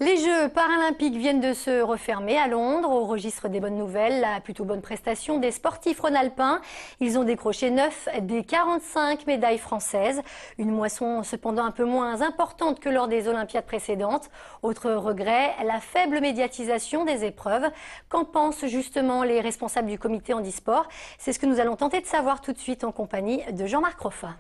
Les Jeux paralympiques viennent de se refermer à Londres. Au registre des bonnes nouvelles, la plutôt bonne prestation des sportifs rhône-alpins. Ils ont décroché 9 des 45 médailles françaises. Une moisson cependant un peu moins importante que lors des Olympiades précédentes. Autre regret, la faible médiatisation des épreuves. Qu'en pensent justement les responsables du comité handisport? C'est ce que nous allons tenter de savoir tout de suite en compagnie de Jean-Marc Roffa.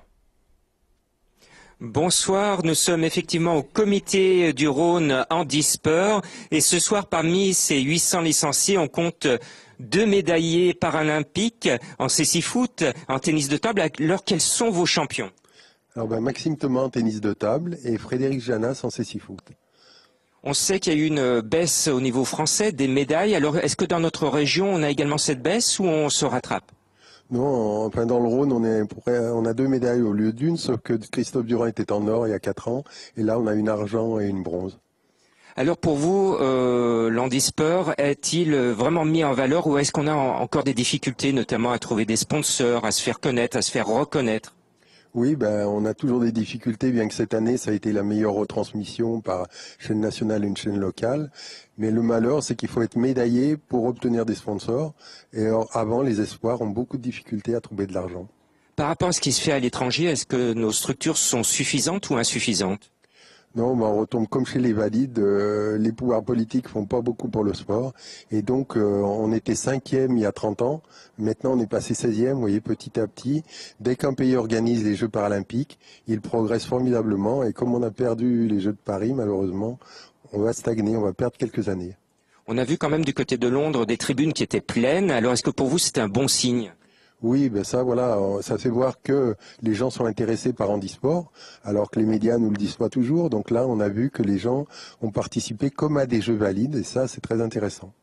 Bonsoir, nous sommes effectivement au comité du Rhône handisport et ce soir parmi ces 800 licenciés on compte 2 médaillés paralympiques en cécifoot, en tennis de table. Alors quels sont vos champions? Alors Maxime Thomas en tennis de table et Frédéric Janas en cécifoot. On sait qu'il y a eu une baisse au niveau français des médailles. Alors est-ce que dans notre région on a également cette baisse ou on se rattrape? Non, enfin dans le Rhône, on a 2 médailles au lieu d'une, sauf que Christophe Durand était en or il y a 4 ans, et là on a une argent et une bronze. Alors pour vous, l'handisport est-il vraiment mis en valeur ou est-ce qu'on a encore des difficultés, notamment à trouver des sponsors, à se faire connaître, à se faire reconnaître? Oui, on a toujours des difficultés, bien que cette année, ça a été la meilleure retransmission par chaîne nationale et une chaîne locale. Mais le malheur, c'est qu'il faut être médaillé pour obtenir des sponsors. Et avant, les espoirs ont beaucoup de difficultés à trouver de l'argent. Par rapport à ce qui se fait à l'étranger, est-ce que nos structures sont suffisantes ou insuffisantes? Non, on retombe comme chez les valides. Les pouvoirs politiques font pas beaucoup pour le sport. Et donc, on était 5e il y a 30 ans. Maintenant, on est passé 16e, vous voyez, petit à petit. Dès qu'un pays organise les Jeux paralympiques, il progresse formidablement. Et comme on a perdu les Jeux de Paris, malheureusement, on va stagner, on va perdre quelques années. On a vu quand même du côté de Londres des tribunes qui étaient pleines. Alors, est-ce que pour vous, c'est un bon signe? Oui, ça fait voir que les gens sont intéressés par handisport, alors que les médias nous le disent pas toujours. Donc là, on a vu que les gens ont participé comme à des jeux valides, et ça, c'est très intéressant.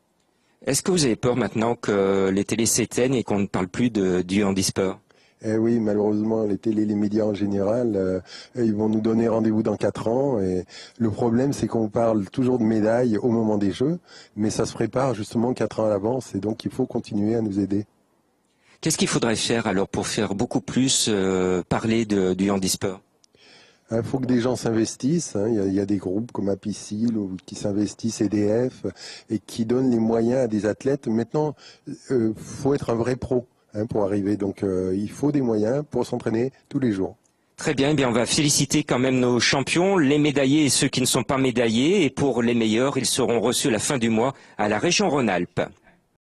Est-ce que vous avez peur maintenant que les télés s'éteignent et qu'on ne parle plus du handisport? Eh oui, malheureusement, les télés, les médias en général, ils vont nous donner rendez-vous dans 4 ans. Et le problème, c'est qu'on parle toujours de médailles au moment des Jeux, mais ça se prépare justement 4 ans à l'avance, et donc il faut continuer à nous aider. Qu'est-ce qu'il faudrait faire alors pour faire beaucoup plus parler du handisport? Il faut que des gens s'investissent. Il y a des groupes comme Apicil qui s'investissent, EDF, et qui donnent les moyens à des athlètes. Maintenant, faut être un vrai pro pour arriver. Donc, il faut des moyens pour s'entraîner tous les jours. Très bien, on va féliciter quand même nos champions, les médaillés et ceux qui ne sont pas médaillés. Et pour les meilleurs, ils seront reçus à la fin du mois à la région Rhône-Alpes.